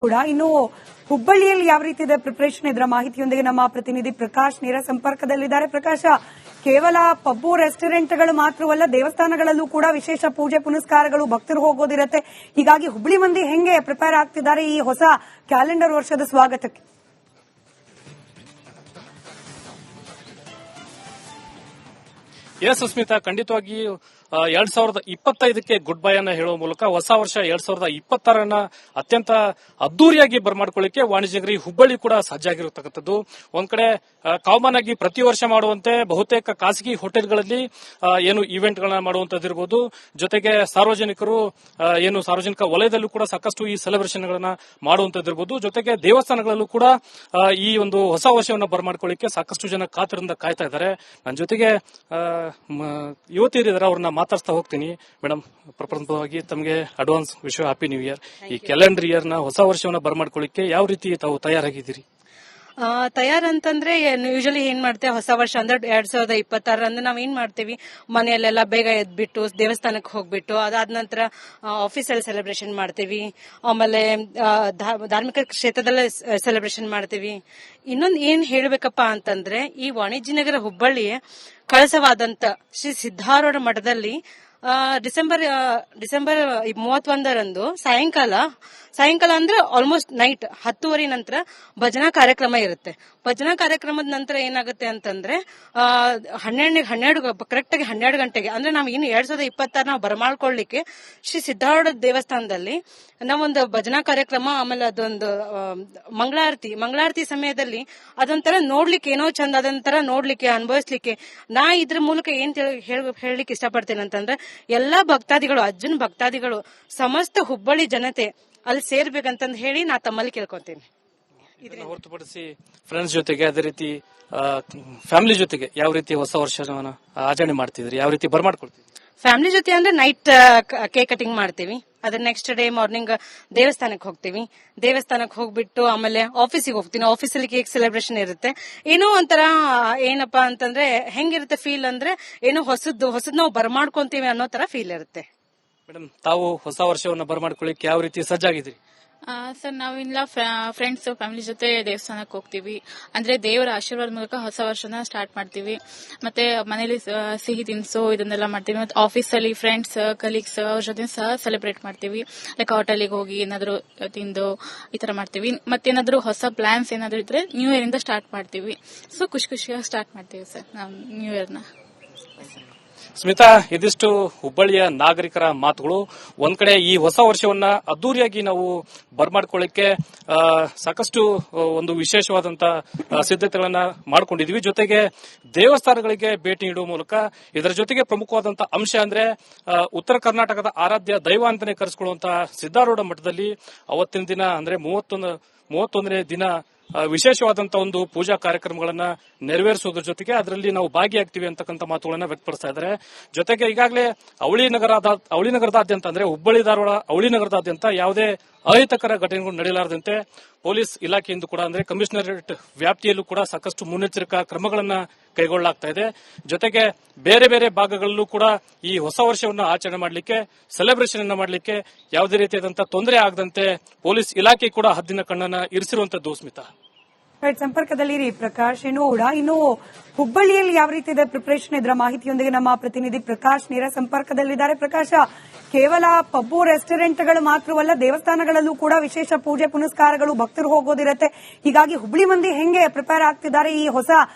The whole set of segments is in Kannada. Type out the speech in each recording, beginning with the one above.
ಕೂಡ ಇನ್ನು ಹುಬ್ಬಳ್ಳಿಯಲ್ಲಿ ಯಾವ ರೀತಿ ಇದೆ ಪ್ರಿಪರೇಷನ್ ಇದರ ಮಾಹಿತಿಯೊಂದಿಗೆ ನಮ್ಮ ಪ್ರತಿನಿಧಿ ಪ್ರಕಾಶ್ ನೇರ ಸಂಪರ್ಕದಲ್ಲಿದ್ದಾರೆ. ಪ್ರಕಾಶ, ಕೇವಲ ಪಬ್ಬು ರೆಸ್ಟೋರೆಂಟ್ಗಳು ಮಾತ್ರವಲ್ಲ, ದೇವಸ್ಥಾನಗಳಲ್ಲೂ ಕೂಡ ವಿಶೇಷ ಪೂಜೆ ಪುನಸ್ಕಾರಗಳು ಭಕ್ತರು ಹೋಗೋದಿರತ್ತೆ. ಹೀಗಾಗಿ ಹುಬ್ಬಳ್ಳಿ ಮಂದಿ ಹೆಂಗೆ ಪ್ರಿಪೇರ್ ಆಗ್ತಿದ್ದಾರೆ ಈ ಹೊಸ ಕ್ಯಾಲೆಂಡರ್ ವರ್ಷದ ಸ್ವಾಗತಕ್ಕೆ? ಎಸ್ ಸುಸ್ಮಿತಾ, ಖಂಡಿತವಾಗಿ 2025ಕ್ಕೆ ಗುಡ್ ಬೈ ಅನ್ನ ಹೇಳುವ ಮೂಲಕ ಹೊಸ ವರ್ಷ 2026 ಅತ್ಯಂತ ಅದ್ದೂರಿಯಾಗಿ ಬರಮಾಡ್ಕೊಳ್ಳಿಕ್ಕೆ ವಾಣಿಜ್ಯ ಹುಬ್ಬಳ್ಳಿ ಕೂಡ ಸಜ್ಜಾಗಿರತಕ್ಕಂಥದ್ದು. ಒಂದ್ ಕಡೆ ಕಾಮನ್ ಆಗಿ ಪ್ರತಿ ವರ್ಷ ಮಾಡುವಂತೆ ಬಹುತೇಕ ಖಾಸಗಿ ಹೋಟೆಲ್ಗಳಲ್ಲಿ ಏನು ಇವೆಂಟ್ ಗಳನ್ನ ಮಾಡುವಂತದ್ದಿರಬಹುದು, ಜೊತೆಗೆ ಸಾರ್ವಜನಿಕರು ಸಾರ್ವಜನಿಕ ವಲಯದಲ್ಲೂ ಕೂಡ ಸಾಕಷ್ಟು ಈ ಸೆಲೆಬ್ರೇಷನ್ ಗಳನ್ನ ಮಾಡುವಂತದ್ದಿರಬಹುದು. ಜೊತೆಗೆ ದೇವಸ್ಥಾನಗಳಲ್ಲೂ ಕೂಡ ಈ ಒಂದು ಹೊಸ ವರ್ಷವನ್ನು ಬರಮಾಡ್ಕೊಳ್ಳಿಕ್ಕೆ ಸಾಕಷ್ಟು ಜನ ಕಾತರದಿಂದ ಕಾಯ್ತಾ ಇದ್ದಾರೆ. ನನ್ನ ಜೊತೆಗೆ ಯುವತಿಯರಿದ್ದಾರೆ, ಅವ್ರನ್ನ ಮಾತಾಡ್ತಾ ಹೋಗ್ತೀನಿ. ಮೇಡಮ್, ಪ್ರಪ್ರಥಮವಾಗಿ ತಮಗೆ advance wish happy new year. ಈ ಕ್ಯಾಲೆಂಡರ್ ಇಯರ್ ನ ಹೊಸ ವರ್ಷವನ್ನ ಬರಮಾಡ್ಕೊಳ್ಳಿಕ್ಕೆ ಯಾವ ರೀತಿ ತಾವು ತಯಾರಾಗಿದ್ದೀರಿ? ತಯಾರಂತಂದ್ರೆ ಯೂಶಲಿ ಏನ್ ಮಾಡ್ತೇವೆ, ಹೊಸ ವರ್ಷ ಅಂದ್ರೆ 2026 ಅಂದ್ರೆ ನಾವ್ ಏನ್ ಮಾಡ್ತೇವಿ, ಮನೆಯಲ್ಲೆಲ್ಲ ಬೇಗ ಎದ್ಬಿಟ್ಟು ದೇವಸ್ಥಾನಕ್ಕೆ ಹೋಗ್ಬಿಟ್ಟು ಅದಾದ ನಂತರ ಆಫೀಸಲ್ಲಿ ಸೆಲೆಬ್ರೇಷನ್ ಮಾಡ್ತೇವಿ. ಆಮೇಲೆ ಧಾರ್ಮಿಕ ಕ್ಷೇತ್ರದಲ್ಲೇ ಸೆಲೆಬ್ರೇಷನ್ ಮಾಡ್ತೇವಿ. ಇನ್ನೊಂದು ಏನ್ ಹೇಳ್ಬೇಕಪ್ಪ ಅಂತಂದ್ರೆ, ಈ ವಾಣಿಜ್ಯ ನಗರ ಹುಬ್ಬಳ್ಳಿ ಕಳಸವಾದಂತ ಶ್ರೀ ಸಿದ್ದಾರೂಢ ಮಠದಲ್ಲಿ ಡಿಸೆಂಬರ್ 31ರಂದು ಸಾಯಂಕಾಲ ಅಂದ್ರೆ ಆಲ್ಮೋಸ್ಟ್ ನೈಟ್ 10:30 ನಂತರ ಭಜನಾ ಕಾರ್ಯಕ್ರಮ ಇರುತ್ತೆ. ಭಜನಾ ಕಾರ್ಯಕ್ರಮದ ನಂತರ ಏನಾಗುತ್ತೆ ಅಂತಂದ್ರೆ ಕರೆಕ್ಟ್ ಆಗಿ 12 ಗಂಟೆಗೆ ಅಂದ್ರೆ ನಾವು ಇನ್ನು 2026 ನಾವು ಬರಮಾಡ್ಕೊಳ್ಳಿಕ್ಕೆ ಶ್ರೀ ಸಿದ್ದಾರೂಢ ದೇವಸ್ಥಾನದಲ್ಲಿ ನಾವೊಂದು ಭಜನಾ ಕಾರ್ಯಕ್ರಮ, ಆಮೇಲೆ ಅದೊಂದು ಮಂಗಳಾರತಿ ಸಮಯದಲ್ಲಿ ಅದೊಂಥರ ನೋಡ್ಲಿಕ್ಕೆ ಏನೋ ಚಂದ, ಅದೊಂಥರ ನೋಡ್ಲಿಕ್ಕೆ ಅನುಭವಿಸ್ಲಿಕ್ಕೆ ನಾ ಇದ್ರ ಮೂಲಕ ಏನ್ ಹೇಳಲಿಕ್ಕೆ ಇಷ್ಟಪಡ್ತೇನೆ ಅಂತಂದ್ರೆ, ಎಲ್ಲಾ ಭಕ್ತಾದಿಗಳು, ಅಜ್ಜನ ಭಕ್ತಾದಿಗಳು, ಸಮಸ್ತ ಹುಬ್ಬಳ್ಳಿ ಜನತೆ ಅಲ್ಲಿ ಸೇರ್ಬೇಕಂತಂದು ಹೇಳಿ ನಾ ತಮ್ಮಲ್ಲಿ ಕೇಳ್ಕೊಂತೀನಿ. ಇದನ್ನ ಹೊರತುಪಡಿಸಿ ಫ್ರೆಂಡ್ಸ್ ಜೊತೆಗೆ, ಅದೇ ರೀತಿ ಫ್ಯಾಮಿಲಿ ಜೊತೆಗೆ ಯಾವ ರೀತಿ ಹೊಸ ವರ್ಷವನ್ನ ಆಚರಣೆ ಮಾಡ್ತಿದ್ರಿ, ಯಾವ ರೀತಿ ಬರಮಾಡ್ಕೊಳ್ತೀವಿ? ಫ್ಯಾಮಿಲಿ ಜೊತೆ ಅಂದ್ರೆ ನೈಟ್ ಕೇಕ್ ಕಟಿಂಗ್ ಮಾಡ್ತೀವಿ. ಅದ್ರ ನೆಕ್ಸ್ಟ್ ಡೇ ಮಾರ್ನಿಂಗ್ ದೇವಸ್ಥಾನಕ್ಕೆ ಹೋಗ್ತೀವಿ. ದೇವಸ್ಥಾನಕ್ಕೆ ಹೋಗ್ಬಿಟ್ಟು ಆಮೇಲೆ ಆಫೀಸಿಗೆ ಹೋಗ್ತೀನಿ. ಆಫೀಸಲ್ಲಿ ಕೇಕ್ ಸೆಲೆಬ್ರೇಷನ್ ಇರುತ್ತೆ. ಏನೋ ಒಂಥರ ಏನಪ್ಪಾ ಅಂತಂದ್ರೆ ಹೆಂಗಿರುತ್ತೆ ಫೀಲ್ ಅಂದ್ರೆ, ಏನೋ ಹೊಸದ್ ನಾವು ಬರಮಾಡ್ಕೊಂತೀವಿ ಅನ್ನೋ ತರ ಫೀಲ್ ಇರುತ್ತೆ. ಮೇಡಮ್, ತಾವು ಹೊಸ ವರ್ಷವನ್ನ ಬರಮಾಡ್ಕೊಳ್ಳಿಕ್ಕೆ ಯಾವ ರೀತಿ ಸಜ್ಜಾಗಿದ್ರಿ? ಸರ್, ನಾವಿಲ್ಲ ಫ್ರೆಂಡ್ಸ್ ಫ್ಯಾಮಿಲಿ ಜೊತೆ ದೇವಸ್ಥಾನಕ್ಕೆ ಹೋಗ್ತೀವಿ. ಅಂದ್ರೆ ದೇವರ ಆಶೀರ್ವಾದ ಮೂಲಕ ಹೊಸ ವರ್ಷನ ಸ್ಟಾರ್ಟ್ ಮಾಡ್ತೀವಿ. ಮತ್ತೆ ಮನೇಲಿ ಸಿಹಿ ತಿನಿಸು ಇದನ್ನೆಲ್ಲ ಮಾಡ್ತೀವಿ. ಮತ್ತೆ ಆಫೀಸಲ್ಲಿ ಫ್ರೆಂಡ್ಸ್ ಕಲೀಗ್ಸ್ ಅವ್ರ ಜೊತೆ ಸಹ ಸೆಲೆಬ್ರೇಟ್ ಮಾಡ್ತೀವಿ. ಲೈಕ್ ಹೋಟೆಲಿಗೆ ಹೋಗಿ ಏನಾದ್ರು ತಿಂದು ಈ ತರ ಮಾಡ್ತೀವಿ. ಮತ್ತೇನಾದ್ರು ಹೊಸ ಪ್ಲಾನ್ಸ್ ಏನಾದ್ರು ಇದ್ರೆ ನ್ಯೂ ಇಯರ್ ಇಂದ ಸ್ಟಾರ್ಟ್ ಮಾಡ್ತೀವಿ. ಸೊ ಖುಷಿಯಾಗಿ ಸ್ಟಾರ್ಟ್ ಮಾಡ್ತೀವಿ ಸರ್ ನಾವು ನ್ಯೂ ಇಯರ್ನ. ಸ್ಮಿತಾ, ಇದಿಷ್ಟು ಹುಬ್ಬಳ್ಳಿಯ ನಾಗರಿಕರ ಮಾತುಗಳು. ಒಂದ್ ಕಡೆ ಈ ಹೊಸ ವರ್ಷವನ್ನ ಅದ್ದೂರಿಯಾಗಿ ನಾವು ಬರಮಾಡ್ಕೊಳ್ಳಿಕ್ಕೆ ಸಾಕಷ್ಟು ಒಂದು ವಿಶೇಷವಾದಂತ ಸಿದ್ಧತೆಗಳನ್ನ ಮಾಡ್ಕೊಂಡಿದೀವಿ. ಜೊತೆಗೆ ದೇವಸ್ಥಾನಗಳಿಗೆ ಭೇಟಿ ನೀಡುವ ಮೂಲಕ ಇದರ ಜೊತೆಗೆ ಪ್ರಮುಖವಾದಂತಹ ಅಂಶ ಅಂದ್ರೆ ಉತ್ತರ ಕರ್ನಾಟಕದ ಆರಾಧ್ಯ ದೈವ ಅಂತಾನೆ ಕರೆಸಿಕೊಳ್ಳುವಂತಹ ಸಿದ್ದಾರೂಢ ಮಠದಲ್ಲಿ ಅವತ್ತಿನ ದಿನ ಅಂದ್ರೆ 31ನೇ ದಿನ ವಿಶೇಷವಾದಂತಹ ಒಂದು ಪೂಜಾ ಕಾರ್ಯಕ್ರಮಗಳನ್ನ ನೆರವೇರಿಸುವುದರ ಜೊತೆಗೆ ಅದರಲ್ಲಿ ನಾವು ಭಾಗಿಯಾಗ್ತೀವಿ ಅಂತಕ್ಕಂಥ ಮಾತುಗಳನ್ನ ವ್ಯಕ್ತಪಡಿಸ್ತಾ ಇದ್ದಾರೆ. ಜೊತೆಗೆ ಈಗಾಗಲೇ ಅವಳಿ ನಗರದಾದ್ಯಂತ ಅಂದ್ರೆ ಹುಬ್ಬಳ್ಳಿ ಧಾರವಾಡ ಅವಳಿ ನಗರದಾದ್ಯಂತ ಯಾವುದೇ ಅಹಿತಕರ ಘಟನೆಗಳು ನಡೆಯಲಾರದಂತೆ ಪೊಲೀಸ್ ಇಲಾಖೆಯಿಂದ ಕೂಡ ಅಂದ್ರೆ ಕಮಿಷನರೇಟ್ ವ್ಯಾಪ್ತಿಯಲ್ಲೂ ಕೂಡ ಸಾಕಷ್ಟು ಮುನ್ನೆಚ್ಚರಿಕಾ ಕ್ರಮಗಳನ್ನ ಕೈಗೊಳ್ಳಲಾಗ್ತಾ ಇದೆ. ಜೊತೆಗೆ ಬೇರೆ ಬೇರೆ ಭಾಗಗಳಲ್ಲೂ ಕೂಡ ಈ ಹೊಸ ವರ್ಷವನ್ನು ಆಚರಣೆ ಮಾಡಲಿಕ್ಕೆ, ಸೆಲೆಬ್ರೇಷನ್ ಅನ್ನ ಮಾಡಲಿಕ್ಕೆ ಯಾವುದೇ ರೀತಿಯಾದಂತಹ ತೊಂದರೆ ಆಗದಂತೆ ಪೊಲೀಸ್ ಇಲಾಖೆ ಕೂಡ ಹದ್ದಿನ ಕಣ್ಣನ್ನ ಇರಿಸಿರುವಂತದ್ದು. ಸ್ಮಿತಾ, ಸಂಪರ್ಕದಲ್ಲಿ ಪ್ರಕಾಶ್. ಇನ್ನು ಹುಬ್ಬಳ್ಳಿಯಲ್ಲಿ ಯಾವ ರೀತಿ ಇದೆ ಪ್ರಿಪರೇಷನ್ ಇದರ ಮಾಹಿತಿಯೊಂದಿಗೆ ನಮ್ಮ ಪ್ರತಿನಿಧಿ ಪ್ರಕಾಶ್ ನೇರ ಸಂಪರ್ಕದಲ್ಲಿದ್ದಾರೆ. ಪ್ರಕಾಶ, ಕೇವಲ ಪಬ್ಬು ರೆಸ್ಟೋರೆಂಟ್ಗಳು ಮಾತ್ರವಲ್ಲ, ದೇವಸ್ಥಾನಗಳಲ್ಲೂ ಕೂಡ ವಿಶೇಷ ಪೂಜೆ ಪುನಸ್ಕಾರಗಳು ಭಕ್ತರು ಹೋಗೋದಿರತ್ತೆ. ಹೀಗಾಗಿ ಹುಬ್ಬಳ್ಳಿ ಮಂದಿ ಹೆಂಗೆ ಪ್ರಿಪೇರ್ ಆಗ್ತಿದ್ದಾರೆ ಈ ಹೊಸ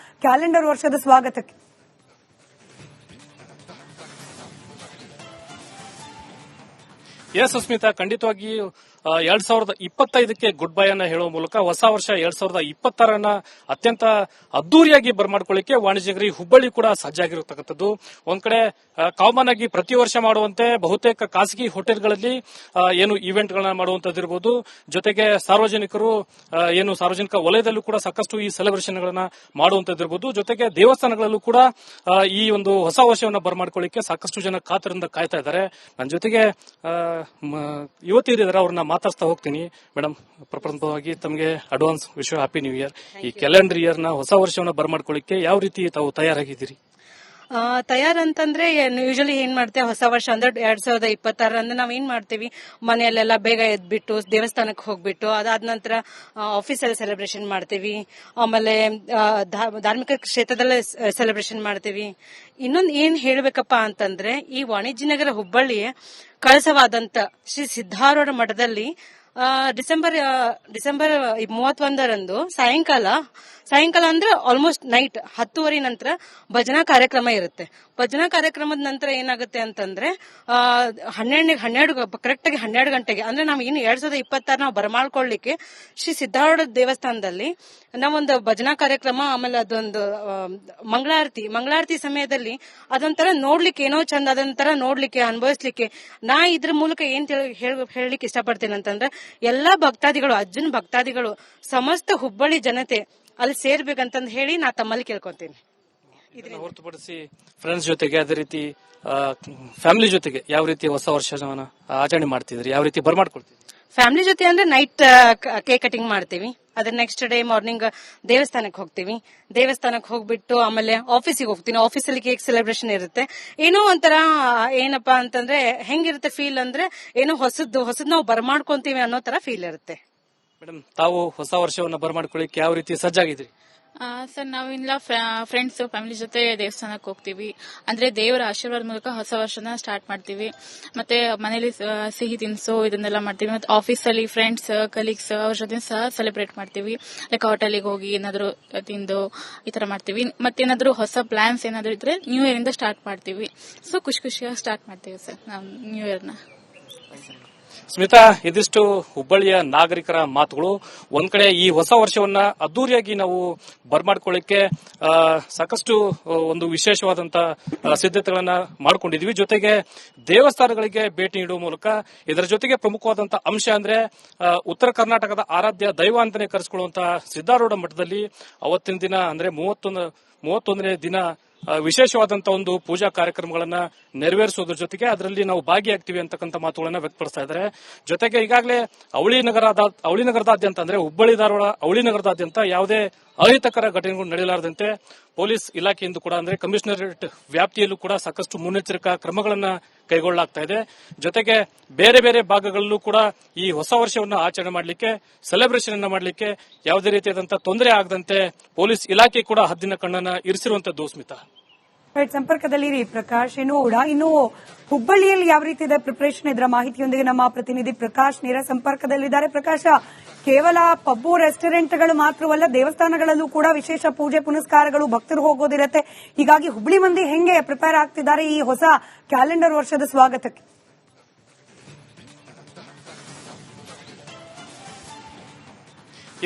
ಕ್ಯಾಲೆಂಡರ್ ವರ್ಷದ ಸ್ವಾಗತಕ್ಕೆ? ಎಸ್ ಸುಸ್ಮಿತಾ, ಖಂಡಿತವಾಗಿ 2025ಕ್ಕೆ ಗುಡ್ ಬೈ ಅನ್ನ ಹೇಳುವ ಮೂಲಕ ಹೊಸ ವರ್ಷ 2026 ಅತ್ಯಂತ ಅದ್ದೂರಿಯಾಗಿ ಬರಮಾಡ್ಕೊಳ್ಳಿಕ್ಕೆ ವಾಣಿಜ್ಯ ಹುಬ್ಬಳ್ಳಿ ಕೂಡ ಸಜ್ಜಾಗಿರತಕ್ಕಂಥದ್ದು. ಒಂದ್ ಕಡೆ ಕಾಮನ್ ಆಗಿ ಪ್ರತಿ ವರ್ಷ ಮಾಡುವಂತೆ ಬಹುತೇಕ ಖಾಸಗಿ ಹೋಟೆಲ್ಗಳಲ್ಲಿ ಇವೆಂಟ್ ಗಳನ್ನ ಮಾಡುವಂತದ್ದಿರಬಹುದು, ಜೊತೆಗೆ ಸಾರ್ವಜನಿಕರು ಸಾರ್ವಜನಿಕ ವಲಯದಲ್ಲೂ ಕೂಡ ಸಾಕಷ್ಟು ಈ ಸೆಲೆಬ್ರೇಷನ್ ಗಳನ್ನ ಮಾಡುವಂತದ್ದಿರಬಹುದು. ಜೊತೆಗೆ ದೇವಸ್ಥಾನಗಳಲ್ಲೂ ಕೂಡ ಈ ಒಂದು ಹೊಸ ವರ್ಷವನ್ನ ಬರಮಾಡ್ಕೊಳ್ಳಿಕ್ಕೆ ಸಾಕಷ್ಟು ಜನ ಕಾತರದಿಂದ ಕಾಯ್ತಾ ಇದ್ದಾರೆ. ನನ್ನ ಜೊತೆಗೆ ಯುವತಿಯರಿದ್ದಾರೆ, ಅವ್ರನ್ನ ಮಾತಾಡ್ತಾ ಹೋಗ್ತೀನಿ. ಮೇಡಮ್, ಪ್ರಪ್ರಥಮವಾಗಿ ತಮಗೆ advance wish happy new year. ಈ ಕ್ಯಾಲೆಂಡರ್ ಇಯರ್ ನ ಹೊಸ ವರ್ಷವನ್ನ ಬರಮಾಡ್ಕೊಳ್ಳಿಕ್ಕೆ ಯಾವ ರೀತಿ ತಾವು ತಯಾರಾಗಿದ್ದೀರಿ? ತಯಾರಂತಂದ್ರೆ ಯೂಶಲಿ ಏನ್ ಮಾಡ್ತೇವೆ ಹೊಸ ವರ್ಷ ಅಂದ್ರೆ 2026 ಅಂದ್ರೆ ನಾವ್ ಏನ್ ಮಾಡ್ತೀವಿ, ಮನೆಯಲ್ಲೆಲ್ಲ ಬೇಗ ಎದ್ಬಿಟ್ಟು ದೇವಸ್ಥಾನಕ್ಕೆ ಹೋಗ್ಬಿಟ್ಟು ಅದಾದ ನಂತರ ಆಫೀಸಲ್ಲಿ ಸೆಲೆಬ್ರೇಷನ್ ಮಾಡ್ತೀವಿ. ಆಮೇಲೆ ಧಾರ್ಮಿಕ ಕ್ಷೇತ್ರದಲ್ಲೇ ಸೆಲೆಬ್ರೇಷನ್ ಮಾಡ್ತೀವಿ. ಇನ್ನೊಂದು ಏನ್ ಹೇಳ್ಬೇಕಪ್ಪ ಅಂತಂದ್ರೆ, ಈ ವಾಣಿಜ್ಯ ನಗರ ಹುಬ್ಬಳ್ಳಿಯ ಕಳಸವಾದಂತ ಶ್ರೀ ಸಿದ್ಧಾರೂಢ ಮಠದಲ್ಲಿ ಡಿಸೆಂಬರ್ 31ರಂದು ಸಾಯಂಕಾಲ ಅಂದ್ರೆ ಆಲ್ಮೋಸ್ಟ್ ನೈಟ್ 10:30 ನಂತರ ಭಜನಾ ಕಾರ್ಯಕ್ರಮ ಇರುತ್ತೆ. ಭಜನಾ ಕಾರ್ಯಕ್ರಮದ ನಂತರ ಏನಾಗುತ್ತೆ ಅಂತಂದ್ರೆ ಕರೆಕ್ಟ್ ಆಗಿ 12 ಗಂಟೆಗೆ ಅಂದ್ರೆ ನಾವ್ ಇನ್ನು 2026 ನಾವು ಬರಮಾಡ್ಕೊಳ್ಳಿಕ್ಕೆ ಶ್ರೀ ಸಿದ್ಧಾರೂಢ ದೇವಸ್ಥಾನದಲ್ಲಿ ನಾವೊಂದು ಭಜನಾ ಕಾರ್ಯಕ್ರಮ, ಆಮೇಲೆ ಅದೊಂದು ಮಂಗಳಾರತಿ ಸಮಯದಲ್ಲಿ ಅದೊಂಥರ ನೋಡ್ಲಿಕ್ಕೆ ಏನೋ ಚಂದ, ಅದೊಂಥರ ನೋಡ್ಲಿಕ್ಕೆ ಅನುಭವಿಸ್ಲಿಕ್ಕೆ ನಾ ಇದ್ರ ಮೂಲಕ ಏನ್ ಹೇಳಲಿಕ್ಕೆ ಇಷ್ಟಪಡ್ತೀನಿ ಅಂತಂದ್ರೆ, ಎಲ್ಲಾ ಭಕ್ತಾದಿಗಳು, ಅಜ್ಜನ ಭಕ್ತಾದಿಗಳು, ಸಮಸ್ತ ಹುಬ್ಬಳ್ಳಿ ಜನತೆ ಅಲ್ಲಿ ಸೇರ್ಬೇಕಂತಂದ್ ಹೇಳಿ ನಾ ತಮ್ಮಲ್ಲಿ ಕೇಳ್ಕೊಂತೀನಿ. ಇದನ್ನ ಹೊರತುಪಡಿಸಿ ಫ್ರೆಂಡ್ಸ್ ಜೊತೆಗೆ ಅದೇ ರೀತಿ ಫ್ಯಾಮಿಲಿ ಜೊತೆಗೆ ಯಾವ ರೀತಿ ಹೊಸ ವರ್ಷವನ್ನ ಆಚರಣೆ ಮಾಡ್ತಿದ್ರಿ, ಯಾವ ರೀತಿ ಬರ್ಮಾಡ್ಕೊಳ್ತೀವಿ? ಫ್ಯಾಮಿಲಿ ಜೊತೆ ಅಂದ್ರೆ ನೈಟ್ ಕೇಕ್ ಕಟಿಂಗ್ ಮಾಡ್ತೀವಿ. ಅದ್ರ ನೆಕ್ಸ್ಟ್ ಡೇ ಮಾರ್ನಿಂಗ್ ದೇವಸ್ಥಾನಕ್ಕೆ ಹೋಗ್ಬಿಟ್ಟು ಆಮೇಲೆ ಆಫೀಸಿಗೆ ಹೋಗ್ತೀನಿ. ಆಫೀಸಲ್ಲಿ ಕೇಕ್ ಸೆಲೆಬ್ರೇಷನ್ ಇರುತ್ತೆ. ಏನೋ ಒಂಥರ ಏನಪ್ಪಾ ಅಂತಂದ್ರೆ ಹೆಂಗಿರುತ್ತೆ ಫೀಲ್ ಅಂದ್ರೆ, ಏನೋ ಹೊಸದ್ ನಾವು ಬರ್ಮಾಡ್ಕೊಂತೀವಿ ಅನ್ನೋ ತರ ಫೀಲ್ ಇರುತ್ತೆ. ಮೇಡಮ್, ತಾವು ಹೊಸ ವರ್ಷವನ್ನ ಬರ್ಮಾಡ್ಕೊಳ್ಳಿಕ್ಕೆ ಯಾವ ರೀತಿ ಸಜ್ಜಾಗಿದ್ರಿ? ಸರ್, ನಾವಿಲ್ಲ ಫ್ರೆಂಡ್ಸ್ ಫ್ಯಾಮಿಲಿ ಜೊತೆ ದೇವಸ್ಥಾನಕ್ಕೆ ಹೋಗ್ತೀವಿ. ಅಂದ್ರೆ ದೇವರ ಆಶೀರ್ವಾದ ಮೂಲಕ ಹೊಸ ವರ್ಷನ ಸ್ಟಾರ್ಟ್ ಮಾಡ್ತೀವಿ. ಮತ್ತೆ ಮನೇಲಿ ಸಿಹಿ ತಿನಿಸು ಇದನ್ನೆಲ್ಲ ಮಾಡ್ತೀವಿ. ಮತ್ತೆ ಆಫೀಸಲ್ಲಿ ಫ್ರೆಂಡ್ಸ್ ಕಲೀಗ್ಸ್ ಅವ್ರ ಜೊತೆ ಸಹ ಸೆಲೆಬ್ರೇಟ್ ಮಾಡ್ತೀವಿ. ಲೈಕ್ ಹೋಟೆಲಿಗೆ ಹೋಗಿ ಏನಾದ್ರು ತಿಂದು ಈ ತರ ಮಾಡ್ತೀವಿ. ಮತ್ತೇನಾದ್ರು ಹೊಸ ಪ್ಲಾನ್ಸ್ ಏನಾದ್ರು ಇದ್ರೆ ನ್ಯೂ ಇಯರ್ ಇಂದ ಸ್ಟಾರ್ಟ್ ಮಾಡ್ತೀವಿ. ಸೊ ಖುಷಿಯಾಗಿ ಸ್ಟಾರ್ಟ್ ಮಾಡ್ತೀವಿ ಸರ್ ನಾವು ನ್ಯೂ ಇಯರ್ನ. ಸ್ಮಿತಾ, ಇದಿಷ್ಟು ಹುಬ್ಬಳ್ಳಿಯ ನಾಗರಿಕರ ಮಾತುಗಳು. ಒಂದ್ ಕಡೆ ಈ ಹೊಸ ವರ್ಷವನ್ನ ಅದ್ದೂರಿಯಾಗಿ ನಾವು ಬರ್ಮಾಡ್ಕೊಳ್ಳಿಕ್ಕೆ ಸಾಕಷ್ಟು ಒಂದು ವಿಶೇಷವಾದಂತ ಸಿದ್ಧತೆಗಳನ್ನ ಮಾಡ್ಕೊಂಡಿದ್ವಿ. ಜೊತೆಗೆ ದೇವಸ್ಥಾನಗಳಿಗೆ ಭೇಟಿ ನೀಡುವ ಮೂಲಕ ಇದರ ಜೊತೆಗೆ ಪ್ರಮುಖವಾದಂತಹ ಅಂಶ ಅಂದ್ರೆ ಉತ್ತರ ಕರ್ನಾಟಕದ ಆರಾಧ್ಯ ದೈವ ಅಂತಾನೆ ಕರೆಸಿಕೊಳ್ಳುವಂತಹ ಸಿದ್ಧಾರೂಢ ಮಠದಲ್ಲಿ ಅವತ್ತಿನ ದಿನ ಅಂದ್ರೆ 31ನೇ ದಿನ ವಿಶೇಷವಾದಂತಹ ಒಂದು ಪೂಜಾ ಕಾರ್ಯಕ್ರಮಗಳನ್ನ ನೆರವೇರಿಸೋದ್ರ ಜೊತೆಗೆ ಅದರಲ್ಲಿ ನಾವು ಭಾಗಿಯಾಗ್ತೀವಿ ಅಂತಕ್ಕಂಥ ಮಾತುಗಳನ್ನ ವ್ಯಕ್ತಪಡಿಸ್ತಾ ಇದ್ದಾರೆ. ಜೊತೆಗೆ ಈಗಾಗಲೇ ಅವಳಿ ನಗರದಾದ್ಯಂತ ಅಂದ್ರೆ ಹುಬ್ಬಳ್ಳಿ ಧಾರವಾಡ ಅವಳಿ ನಗರದಾದ್ಯಂತ ಯಾವುದೇ ಅಹಿತಕರ ಘಟನೆಗಳು ನಡೆಯಲಾರದಂತೆ ಪೊಲೀಸ್ ಇಲಾಖೆಯಿಂದ ಕೂಡ ಅಂದ್ರೆ ಕಮಿಷನರೇಟ್ ವ್ಯಾಪ್ತಿಯಲ್ಲೂ ಕೂಡ ಸಾಕಷ್ಟು ಮುನ್ನೆಚ್ಚರಿಕಾ ಕ್ರಮಗಳನ್ನ ಕೈಗೊಳ್ಳಲಾಗ್ತಾ ಇದೆ. ಜೊತೆಗೆ ಬೇರೆ ಬೇರೆ ಭಾಗಗಳಲ್ಲೂ ಕೂಡ ಈ ಹೊಸ ವರ್ಷವನ್ನು ಆಚರಣೆ ಮಾಡಲಿಕ್ಕೆ, ಸೆಲೆಬ್ರೇಷನ್ ಅನ್ನ ಮಾಡಲಿಕ್ಕೆ ಯಾವುದೇ ರೀತಿಯಾದಂತಹ ತೊಂದರೆ ಆಗದಂತೆ ಪೊಲೀಸ್ ಇಲಾಖೆ ಕೂಡ ಹದ್ದಿನ ಕಣ್ಣನ್ನ ಇರಿಸಿರುವಂತದ್ದು. ಸ್ಮಿತಾ, ಸಂಪರ್ಕದಲ್ಲಿ ಪ್ರಕಾಶ್ ಇನ್ನು ಹುಬ್ಬಳ್ಳಿಯಲ್ಲಿ ಯಾವ ರೀತಿ ಇದೆ ಪ್ರಿಪರೇಷನ್, ಇದರ ಮಾಹಿತಿಯೊಂದಿಗೆ ನಮ್ಮ ಪ್ರತಿನಿಧಿ ಪ್ರಕಾಶ್ ನೇರ ಸಂಪರ್ಕದಲ್ಲಿದ್ದಾರೆ. ಪ್ರಕಾಶ, ಕೇವಲ ಪಬ್ಬು ರೆಸ್ಟೋರೆಂಟ್ಗಳು ಮಾತ್ರವಲ್ಲ, ದೇವಸ್ಥಾನಗಳಲ್ಲೂ ಕೂಡ ವಿಶೇಷ ಪೂಜೆ ಪುನಸ್ಕಾರಗಳು, ಭಕ್ತರು ಹೋಗೋದಿರತ್ತೆ. ಹೀಗಾಗಿ ಹುಬ್ಬಳ್ಳಿ ಮಂದಿ ಹೆಂಗೆ ಪ್ರಿಪೇರ್ ಆಗ್ತಿದ್ದಾರೆ ಈ ಹೊಸ ಕ್ಯಾಲೆಂಡರ್ ವರ್ಷದ ಸ್ವಾಗತಕ್ಕೆ?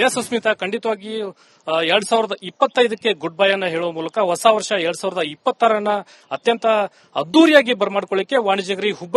ಎಸ್ ಸುಸ್ಮಿತಾ, ಖಂಡಿತವಾಗಿ 2025ಕ್ಕೆ ಗುಡ್ ಬೈ ಅನ್ನ ಹೇಳುವ ಮೂಲಕ ಹೊಸ ವರ್ಷ 2026 ಅತ್ಯಂತ ಅದ್ದೂರಿಯಾಗಿ ಬರ್ಮಾಡ್ಕೊಳ್ಳಿಕ್ಕೆ ವಾಣಿಜ್ಯ ನಗರಿ ಹುಬ್ಬಳ್ಳಿ